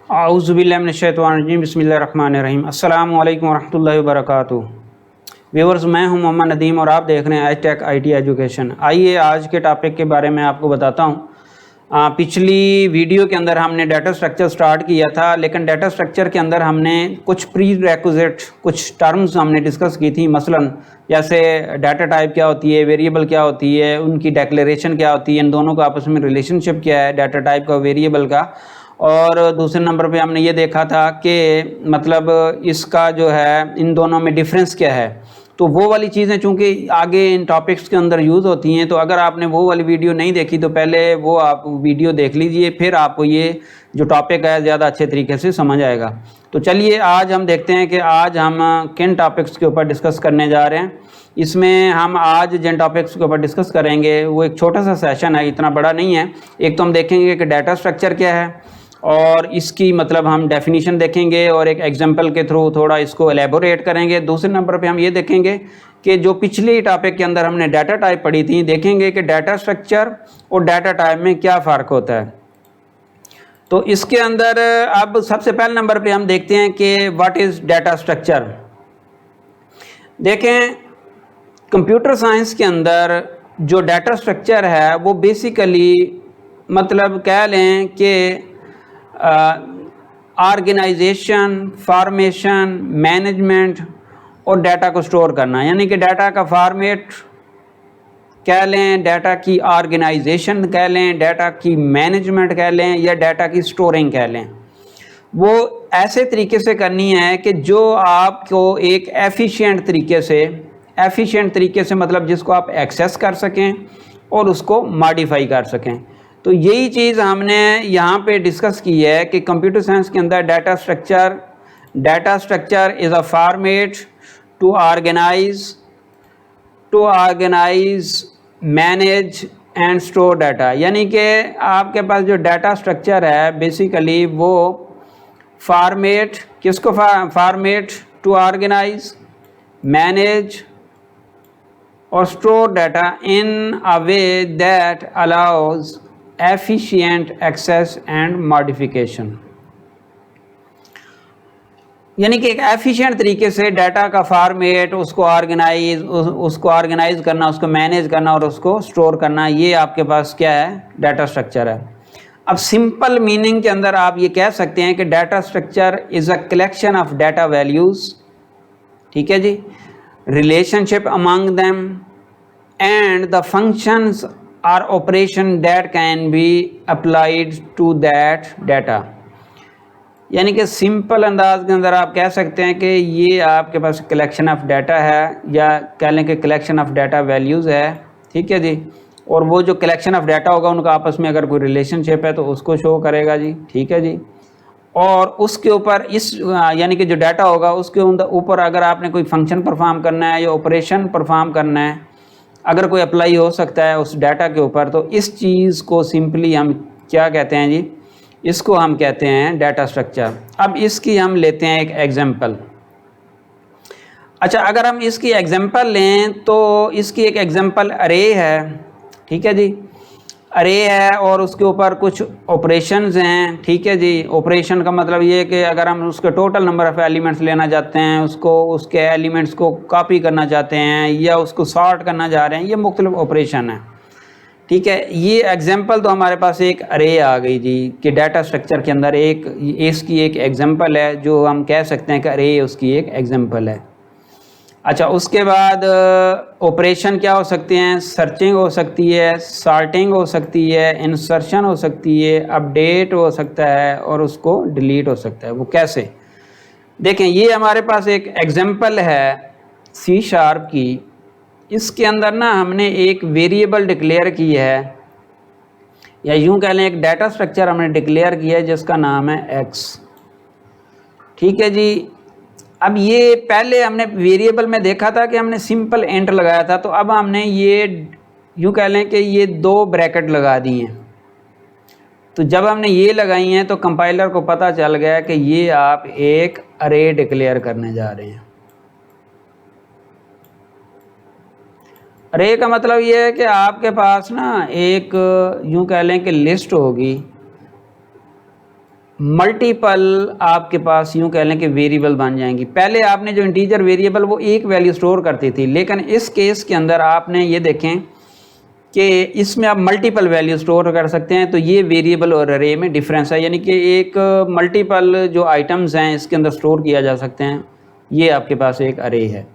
आऊज़ुबिल्लाहि मिनश्शैतानिर्रजीम बिस्मिल्लाहिर्रहमानिर्रहीम अस्सलामु अलैकुम वरहमतुल्लाहि वबरकातुहू। व्यूअर्स, मैं हूं मोहम्मद नदीम और आप देख रहे हैं एचटेक आईटी एजुकेशन। आइए आज के टॉपिक के बारे में आपको बताता हूं। पिछली वीडियो के अंदर हमने डाटा स्ट्रक्चर स्टार्ट किया था, लेकिन डाटा स्ट्रक्चर के अंदर हमने कुछ प्री रिक्विजिट कुछ टर्म्स हमने डिस्कस की थी। मसलन जैसे डाटा टाइप क्या होती है, वेरिएबल क्या होती है, उनकी डिक्लेरेशन क्या होती है, इन दोनों का आपस में रिलेशनशिप क्या है, डाटा टाइप का, वेरिएबल का। और दूसरे नंबर पे हमने ये देखा था कि मतलब इसका जो है इन दोनों में डिफरेंस क्या है। तो वो वाली चीज़ें चूँकि आगे इन टॉपिक्स के अंदर यूज़ होती हैं, तो अगर आपने वो वाली वीडियो नहीं देखी तो पहले वो आप वीडियो देख लीजिए, फिर आपको ये जो टॉपिक है ज़्यादा अच्छे तरीके से समझ आएगा। तो चलिए आज हम देखते हैं कि आज हम किन टॉपिक्स के ऊपर डिस्कस करने जा रहे हैं। इसमें हम आज जिन टॉपिक्स के ऊपर डिस्कस करेंगे वो एक छोटा सा सेशन है, इतना बड़ा नहीं है। एक तो हम देखेंगे कि डाटा स्ट्रक्चर क्या है और इसकी मतलब हम डेफिनेशन देखेंगे और एक एग्जांपल के थ्रू थोड़ा इसको एलेबोरेट करेंगे। दूसरे नंबर पे हम ये देखेंगे कि जो पिछले टॉपिक के अंदर हमने डाटा टाइप पढ़ी थी, देखेंगे कि डाटा स्ट्रक्चर और डाटा टाइप में क्या फ़र्क होता है। तो इसके अंदर अब सबसे पहले नंबर पे हम देखते हैं कि व्हाट इज़ डाटा स्ट्रक्चर। देखें, कंप्यूटर साइंस के अंदर जो डाटा स्ट्रक्चर है वो बेसिकली मतलब कह लें कि ऑर्गेनाइजेशन, फॉर्मेशन, मैनेजमेंट और डाटा को स्टोर करना, यानी कि डाटा का फॉर्मेट कह लें, डाटा की ऑर्गेनाइजेशन कह लें, डाटा की मैनेजमेंट कह लें या डाटा की स्टोरिंग कह लें। वो ऐसे तरीके से करनी है कि जो आपको एक एफिशिएंट तरीके से मतलब जिसको आप एक्सेस कर सकें और उसको मॉडिफाई कर सकें। तो यही चीज़ हमने यहाँ पे डिस्कस की है कि कंप्यूटर साइंस के अंदर data structure is a format to organize manage and store data. यानी कि आपके पास जो डाटा स्ट्रक्चर है बेसिकली वो फॉर्मेट किसको फॉर्मेट टू ऑर्गेनाइज, मैनेज और store data in a way that allows efficient access and modification. यानी कि एक एफिशिएंट तरीके से डाटा का फॉर्मेट, उसको ऑर्गेनाइज करना, उसको मैनेज करना और उसको स्टोर करना, ये आपके पास क्या है, डाटा स्ट्रक्चर है। अब सिंपल मीनिंग के अंदर आप ये कह सकते हैं कि data structure is a collection of data values, ठीक है जी, relationship among them and the functions और operation that can be applied to that data. यानी कि सिंपल अंदाज के अंदर आप कह सकते हैं कि ये आपके पास कलेक्शन ऑफ डाटा है या कह लें कि कलेक्शन ऑफ डाटा वैल्यूज़ है, ठीक है जी। और वो जो कलेक्शन ऑफ डाटा होगा उनका आपस में अगर कोई रिलेशनशिप है तो उसको शो करेगा जी, ठीक है जी। और उसके ऊपर यानी कि जो डाटा होगा उसके ऊपर अगर आपने कोई फंक्शन परफॉर्म करना है या ऑपरेशन परफॉर्म करना है, अगर कोई अप्लाई हो सकता है उस डाटा के ऊपर, तो इस चीज़ को सिंपली हम क्या कहते हैं जी, इसको हम कहते हैं डाटा स्ट्रक्चर। अब इसकी हम लेते हैं एक एग्जांपल। अच्छा, अगर हम इसकी एग्जांपल लें तो इसकी एक एग्जांपल अरे है, ठीक है जी। अरे है और उसके ऊपर कुछ ऑपरेशंस हैं, ठीक है जी। ऑपरेशन का मतलब ये है कि अगर हम उसके टोटल नंबर ऑफ़ एलिमेंट्स लेना चाहते हैं, उसके एलिमेंट्स को कॉपी करना चाहते हैं या उसको सॉर्ट करना चाह रहे हैं, ये मुख्तलिफ ऑपरेशन है, ठीक है। ये एग्जांपल तो हमारे पास एक अरे आ गई जी कि डाटा स्ट्रक्चर के अंदर इसकी एक एग्जांपल है जो हम कह सकते हैं कि अरे उसकी एक एग्जांपल है। अच्छा, उसके बाद ऑपरेशन क्या हो सकते हैं, सर्चिंग हो सकती है, सॉर्टिंग हो सकती है, इंसर्शन हो सकती है, अपडेट हो सकता है और उसको डिलीट हो सकता है। वो कैसे, देखें, ये हमारे पास एक एग्जांपल है सी शार्प की। इसके अंदर ना हमने एक वेरिएबल डिक्लेयर की है या यूं कह लें एक डाटा स्ट्रक्चर हमने डिक्लेयर किया है जिसका नाम है एक्स, ठीक है जी। अब ये पहले हमने वेरिएबल में देखा था कि हमने सिंपल एंटर लगाया था, तो अब हमने ये यूँ कह लें कि ये 2 ब्रैकेट लगा दी हैं। तो जब हमने ये लगाई हैं तो कंपाइलर को पता चल गया कि ये आप एक अरे डिक्लेयर करने जा रहे हैं। अरे का मतलब ये है कि आपके पास ना एक यूँ कह लें कि लिस्ट होगी मल्टीपल आपके पास यूँ कह लें कि वेरिएबल बन जाएंगी। पहले आपने जो इंटीजर वेरिएबल वो एक वैल्यू स्टोर करती थी, लेकिन इस केस के अंदर आपने ये देखें कि इसमें आप मल्टीपल वैल्यू स्टोर कर सकते हैं। तो ये वेरिएबल और अरे में डिफरेंस है, यानी कि एक मल्टीपल जो आइटम्स हैं इसके अंदर स्टोर किया जा सकते हैं। ये आपके पास एक अरे है।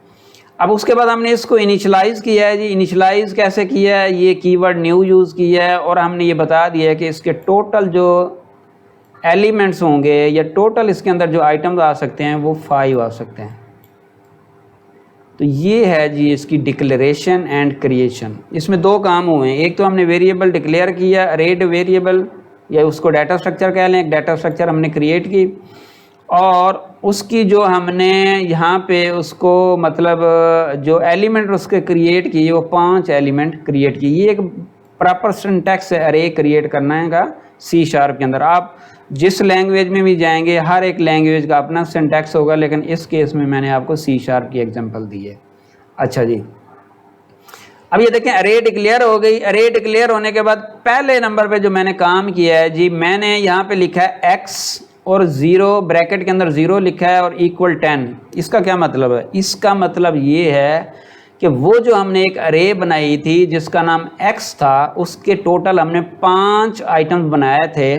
अब उसके बाद हमने इसको इनिशलाइज़ किया है जी। इनिशलाइज़ कैसे किया है, ये कीवर्ड न्यू यूज़ किया है और हमने ये बता दिया है कि इसके टोटल जो एलिमेंट्स होंगे या टोटल इसके अंदर जो आइटम्स आ सकते हैं वो 5 आ सकते हैं। तो ये है जी इसकी डिक्लेरेशन एंड क्रिएशन। इसमें दो काम हुए हैं, एक तो हमने वेरिएबल डिक्लेयर किया, अरेड वेरिएबल या उसको डाटा स्ट्रक्चर कह लें, एक डाटा स्ट्रक्चर हमने क्रिएट की और उसकी जो हमने यहाँ पे उसको मतलब जो एलिमेंट उसके क्रिएट किए वो 5 एलिमेंट क्रिएट किए। ये एक प्रॉपर सिंटैक्स है अरे क्रिएट करना है का C# के अंदर। आप जिस लैंग्वेज में भी जाएंगे हर एक लैंग्वेज का अपना सिंटैक्स होगा, लेकिन इस केस में मैंने आपको C# की एग्जांपल दी है। अच्छा जी, अब ये देखें अरे डिक्लेयर हो गई। अरे डिक्लेयर होने के बाद पहले नंबर पे जो मैंने काम किया है जी, मैंने यहाँ पे लिखा है x और 0 ब्रैकेट के अंदर 0 लिखा है और इक्वल 10। इसका क्या मतलब है? इसका मतलब ये है कि वो जो हमने एक अरे बनाई थी जिसका नाम x था, उसके टोटल हमने 5 आइटम्स बनाए थे,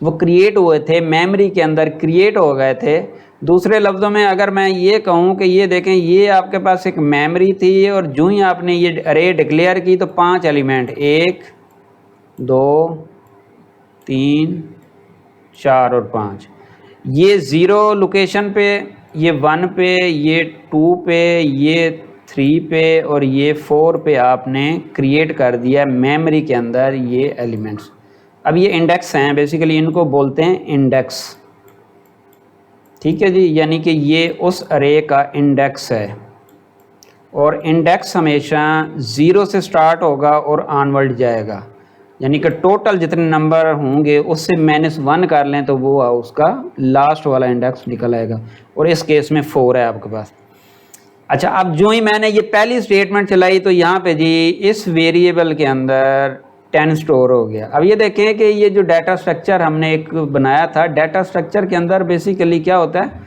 वो क्रिएट हुए थे, मेमोरी के अंदर क्रिएट हो गए थे। दूसरे लफ्ज़ों में अगर मैं ये कहूँ कि ये देखें, ये आपके पास एक मेमोरी थी और जो ही आपने ये अरे डिक्लेयर की तो 5 एलिमेंट 1 2 3 4 और 5, ये 0 लोकेशन पे, ये 1 पे, ये 2 पे, ये 3 पे और ये 4 पे आपने क्रिएट कर दिया मेमोरी के अंदर ये एलिमेंट्स। अब ये इंडेक्स हैं, बेसिकली इनको बोलते हैं इंडेक्स। ठीक है जी, यानी कि ये उस अरे का इंडेक्स है और इंडेक्स हमेशा 0 से स्टार्ट होगा और ऑनवर्ड जाएगा, यानी कि टोटल जितने नंबर होंगे उससे -1 कर लें तो वो उसका लास्ट वाला इंडेक्स निकल आएगा और इस केस में 4 है आपके पास। अच्छा, अब जो ही मैंने ये पहली स्टेटमेंट चलाई तो यहाँ पे जी इस वेरिएबल के अंदर 10 स्टोर हो गया। अब ये देखें कि ये जो डाटा स्ट्रक्चर हमने एक बनाया था, डाटा स्ट्रक्चर के अंदर बेसिकली क्या होता है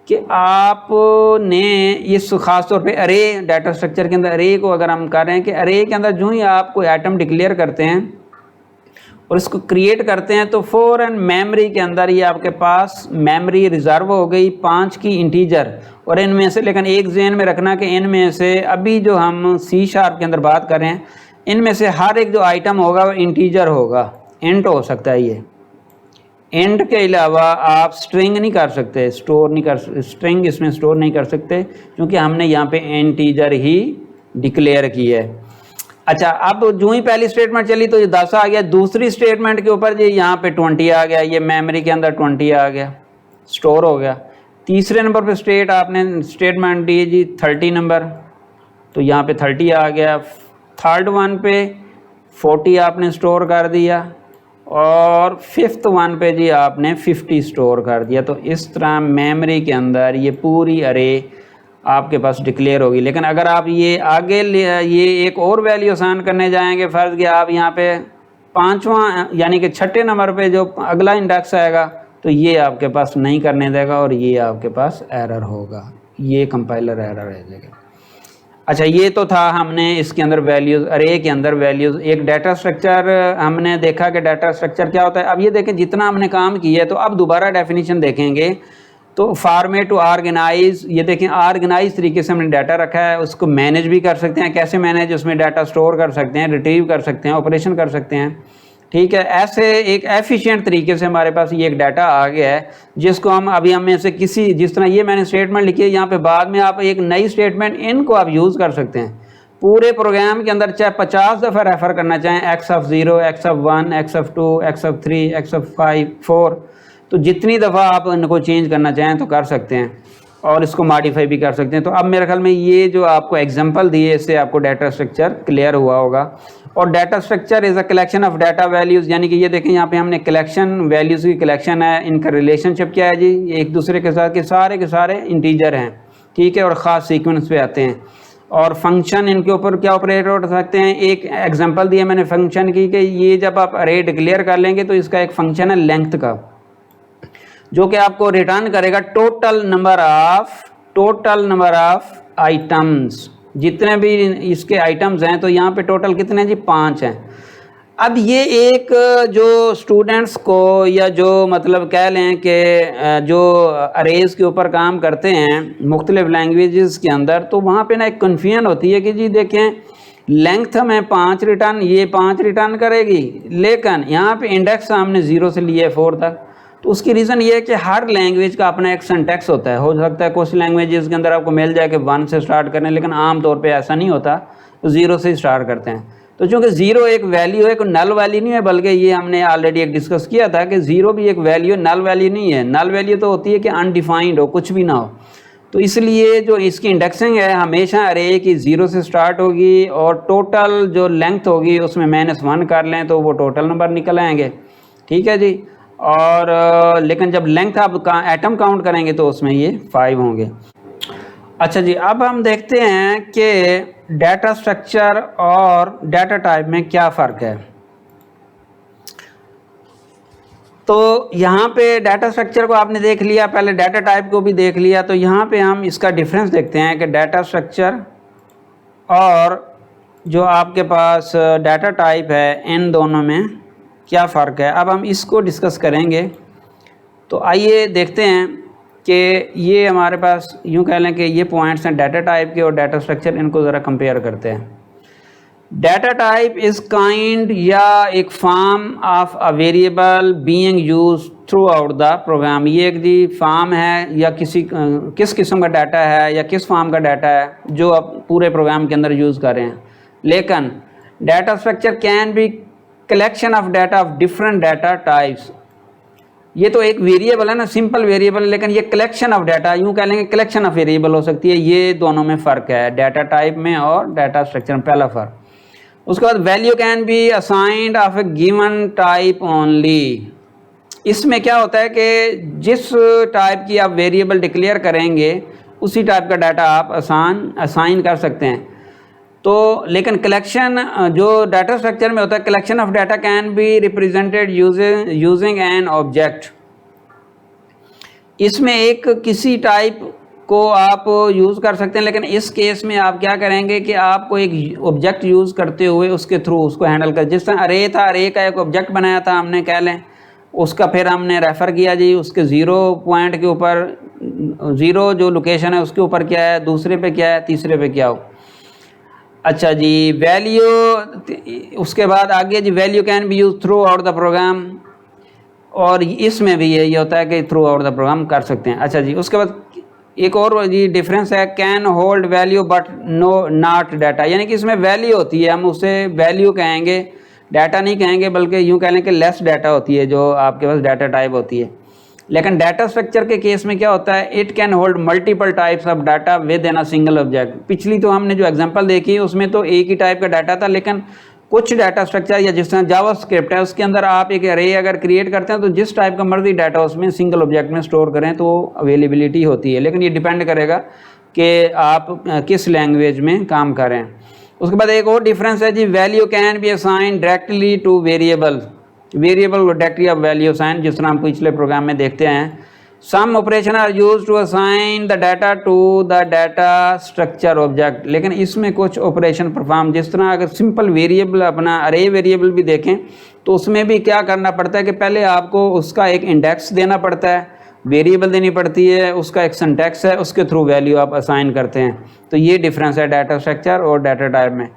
कि आपने इस ख़ास तौर पे अरे डाटा स्ट्रक्चर के अंदर अरे को अगर हम कर रहे हैं कि अरे के अंदर जो ही आप कोई आइटम डिक्लेयर करते हैं और इसको क्रिएट करते हैं तो फ़ौरन मेमोरी के अंदर ये आपके पास मेमोरी रिज़र्व हो गई 5 की इंटीजर, और इनमें से, लेकिन एक ज़हन में रखना कि इनमें से अभी जो हम C# के अंदर बात कर रहे हैं इनमें से हर एक जो आइटम होगा वो इंटीजर होगा, इंट हो सकता है। ये इंट के अलावा आप स्ट्रिंग नहीं कर सकते, स्टोर नहीं कर, स्ट्रिंग इसमें स्टोर नहीं कर सकते क्योंकि हमने यहाँ पे इंटीजर ही डिक्लेयर की है। अच्छा, अब जो ही पहली स्टेटमेंट चली तो ये 10 आ गया, दूसरी स्टेटमेंट के ऊपर जी यहाँ पे 20 आ गया, ये मेमोरी के अंदर 20 आ गया, स्टोर हो गया। तीसरे नंबर पे आपने स्टेटमेंट दी जी 30 नंबर, तो यहाँ पे 30 आ गया। थर्ड वन पे 40 आपने स्टोर कर दिया और फिफ्थ वन पे जी आपने 50 स्टोर कर दिया। तो इस तरह मेमोरी के अंदर ये पूरी अरे आपके पास डिक्लेयर होगी। लेकिन अगर आप ये आगे ये एक और वैल्यू आसान करने जाएंगे, फ़र्ज़ कि आप यहाँ पे 5वां यानी कि 6ठे नंबर पे जो अगला इंडेक्स आएगा तो ये आपके पास नहीं करने देगा और ये आपके पास एरर होगा, ये कंपाइलर एरर रह जाएगा। अच्छा, ये तो था हमने इसके अंदर वैल्यूज़, अरे के अंदर वैल्यूज़, एक डाटा स्ट्रक्चर हमने देखा कि डाटा स्ट्रक्चर क्या होता है। अब ये देखें जितना हमने काम किया है तो अब दोबारा डेफिनेशन देखेंगे तो फॉर्मेट टू ऑर्गेनाइज, ये देखें ऑर्गेनाइज तरीके से हमने डाटा रखा है, उसको मैनेज भी कर सकते हैं। कैसे मैनेज? उसमें डाटा स्टोर कर सकते हैं, रिट्रीव कर सकते हैं, ऑपरेशन कर सकते हैं। ठीक है, ऐसे एक एफिशिएंट तरीके से हमारे पास ये एक डाटा आ गया है जिसको हम अभी हमें से किसी, जिस तरह ये मैंने स्टेटमेंट लिखी है यहाँ पे, बाद में आप एक नई स्टेटमेंट इनको आप यूज़ कर सकते हैं पूरे प्रोग्राम के अंदर, चाहे 50 दफ़ा रेफ़र करना चाहें, x(0), x(1), x(2), x(3), x(5), 4, तो जितनी दफ़ा आप इनको चेंज करना चाहें तो कर सकते हैं और इसको मॉडिफाई भी कर सकते हैं। तो अब मेरे ख्याल में ये जो आपको एग्जांपल दिए इससे आपको डाटा स्ट्रक्चर क्लियर हुआ होगा। और data structure is a collection of data values, यानी कि ये देखें यहाँ पे हमने कलेक्शन, वैल्यूज़ की कलेक्शन है, इनका रिलेशनशिप क्या है जी, एक दूसरे के साथ के सारे इंटीजर हैं। ठीक है, और ख़ास सीक्वेंस पे आते हैं। और फंक्शन इनके ऊपर क्या ऑपरेट हो सकते हैं, एक एग्जांपल दिया मैंने फंक्शन की कि ये जब आप अरे डिक्लेयर कर लेंगे तो इसका एक फंक्शन है लेंथ का। जो कि आपको रिटर्न करेगा टोटल नंबर ऑफ आइटम्स, जितने भी इसके आइटम्स हैं। तो यहाँ पे टोटल कितने हैं जी? 5 हैं। अब ये एक जो स्टूडेंट्स को या जो मतलब कह लें कि जो अरेज के ऊपर काम करते हैं मुख्तलिफ लैंग्वेजेस के अंदर, तो वहाँ पे ना एक कन्फ्यूजन होती है कि जी देखें लेंथ में 5 रिटर्न, ये 5 रिटर्न करेगी, लेकिन यहाँ पे इंडेक्स हमने 0 से लिए 4 तक। तो उसकी रीज़न ये है कि हर लैंग्वेज का अपना एक सिंटैक्स होता है। हो सकता है कुछ लैंग्वेजेस के अंदर आपको मिल जाए कि 1 से स्टार्ट करें, लेकिन आम तौर पे ऐसा नहीं होता, तो 0 से स्टार्ट करते हैं। तो चूँकि 0 एक वैल्यू है, कोई नल वैल्यू नहीं है, बल्कि ये हमने ऑलरेडी एक डिस्कस किया था कि 0 भी एक वैल्यू है, नल वैल्यू नहीं है। नल वैल्यू तो होती है कि अनडिफाइंड हो, कुछ भी ना हो। तो इसलिए जो इसकी इंडेक्सिंग है हमेशा अरे की 0 से स्टार्ट होगी और टोटल जो लेंथ होगी उसमें -1 कर लें तो वो टोटल नंबर निकल आएंगे। ठीक है जी। और लेकिन जब लेंथ आप एटम काउंट करेंगे तो उसमें ये 5 होंगे। अच्छा जी, अब हम देखते हैं कि डाटा स्ट्रक्चर और डाटा टाइप में क्या फ़र्क है। तो यहाँ पे डाटा स्ट्रक्चर को आपने देख लिया, पहले डाटा टाइप को भी देख लिया। तो यहाँ पे हम इसका डिफरेंस देखते हैं कि डाटा स्ट्रक्चर और जो आपके पास डाटा टाइप है, इन दोनों में क्या फ़र्क है। अब हम इसको डिस्कस करेंगे। तो आइए देखते हैं कि ये हमारे पास यूँ कह लें कि ये पॉइंट्स हैं डाटा टाइप के और डाटा स्ट्रक्चर, इनको ज़रा कंपेयर करते हैं। डाटा टाइप इज़ काइंड या एक form of a variable being use throughout the program. ये एक जी फॉर्म है या किस किस्म का डाटा है या किस फॉर्म का डाटा है जो आप पूरे प्रोग्राम के अंदर यूज़ कर रहे हैं। लेकिन data structure can be collection of data of different data types. ये तो एक वेरिएबल है ना, सिंपल वेरिएबल, लेकिन ये कलेक्शन ऑफ डाटा, यूँ कह लेंगे कलेक्शन ऑफ वेरिएबल हो सकती है। ये दोनों में फ़र्क है डाटा टाइप में और डाटा स्ट्रक्चर में, पहला फ़र्क। उसके बाद value can be assigned of A given type only. इसमें क्या होता है कि जिस टाइप की आप वेरिएबल डिक्लेयर करेंगे उसी टाइप का डाटा आप असाइन कर सकते हैं। तो लेकिन कलेक्शन जो डाटा स्ट्रक्चर में होता है, collection of data can be represented using an object. इसमें एक किसी टाइप को आप यूज़ कर सकते हैं, लेकिन इस केस में आप क्या करेंगे कि आपको एक ऑब्जेक्ट यूज़ करते हुए उसके थ्रू उसको हैंडल कर। जिस तरह अरे था, अरे का एक ऑब्जेक्ट बनाया था हमने, कह लें उसका, फिर हमने रेफ़र किया जी उसके 0 पॉइंट के ऊपर, 0 जो लोकेशन है उसके ऊपर क्या है, दूसरे पे क्या है, तीसरे पे क्या हो। अच्छा जी, वैल्यू, उसके बाद आगे जी value can be use throughout the program, और इसमें भी यही होता है कि थ्रू आउट द प्रोग्राम कर सकते हैं। अच्छा जी, उसके बाद एक और जी डिफरेंस है, can hold value but no not data. यानी कि इसमें वैल्यू होती है, हम उसे वैल्यू कहेंगे, डाटा नहीं कहेंगे, बल्कि यूँ कह लें कि लेस डाटा होती है जो आपके पास डाटा टाइप होती है। लेकिन डाटा स्ट्रक्चर के केस में क्या होता है, it can hold multiple types of data with in a single object. पिछली तो हमने जो एग्जांपल देखी उसमें तो एक ही टाइप का डाटा था, लेकिन कुछ डाटा स्ट्रक्चर या जिस तरह जावास्क्रिप्ट है उसके अंदर आप एक अरे अगर क्रिएट करते हैं तो जिस टाइप का मर्जी डाटा उसमें सिंगल ऑब्जेक्ट में स्टोर करें तो अवेलेबिलिटी होती है। लेकिन ये डिपेंड करेगा कि आप किस लैंग्वेज में काम कर रहे हैं। उसके बाद एक और डिफरेंस है जी, value can be assign directly to variable directly of value assign, जिस तरह हम पिछले प्रोग्राम में देखते हैं। Some operation are use to assign the data to the data structure object. लेकिन इसमें कुछ ऑपरेशन परफॉर्म, जिस तरह अगर सिंपल वेरिएबल अपना अरे वेरिएबल भी देखें तो उसमें भी क्या करना पड़ता है कि पहले आपको उसका एक इंडेक्स देना पड़ता है, वेरिएबल देनी पड़ती है, उसका एक सिंटैक्स है, उसके थ्रू वैल्यू आप असाइन करते हैं। तो ये डिफरेंस है डाटा स्ट्रक्चर और डाटा टाइप में।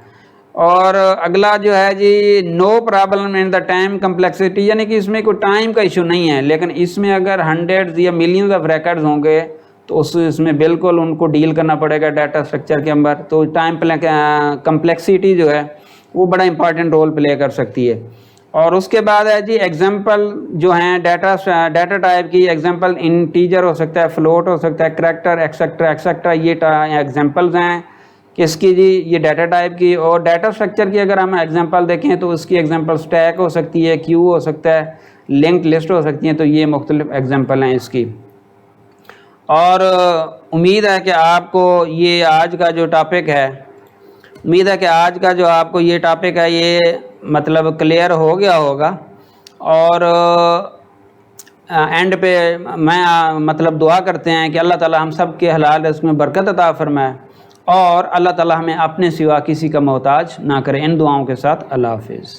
और अगला जो है जी, no problem in the time complexity, यानी कि इसमें कोई टाइम का इशू नहीं है। लेकिन इसमें अगर हंड्रेड्स या मिलियंस ऑफ रिकॉर्ड्स होंगे तो इसमें बिल्कुल उनको डील करना पड़ेगा डाटा स्ट्रक्चर के अंदर। तो टाइम कम्प्लेक्सिटी जो है वो बड़ा इंपॉर्टेंट रोल प्ले कर सकती है। और उसके बाद है जी एग्जांपल जो हैं डाटा टाइप की, एग्जांपल इंटीजर हो सकता है, फ्लोट हो सकता है, करैक्टर, एक्सेट्रा एक्सेट्रा, ये एग्जांपल्स हैं किसकी जी, ये डाटा टाइप की। और डाटा स्ट्रक्चर की अगर हम एग्जांपल देखें तो उसकी एग्जांपल स्टैक हो सकती है, क्यू हो सकता है, लिंक लिस्ट हो सकती है। तो ये मुख्तलिफ एग्जांपल हैं इसकी। और उम्मीद है कि आपको ये आज का जो टॉपिक है, ये मतलब क्लियर हो गया होगा। और एंड पे मैं मतलब दुआ करते हैं कि अल्लाह ताला हम सब के हलाल रिज़्क़ में बरकत अता फरमाए और अल्लाह ताला हमें अपने सिवा किसी का मोहताज ना करे। इन दुआओं के साथ अल्लाह हाफ़िज़।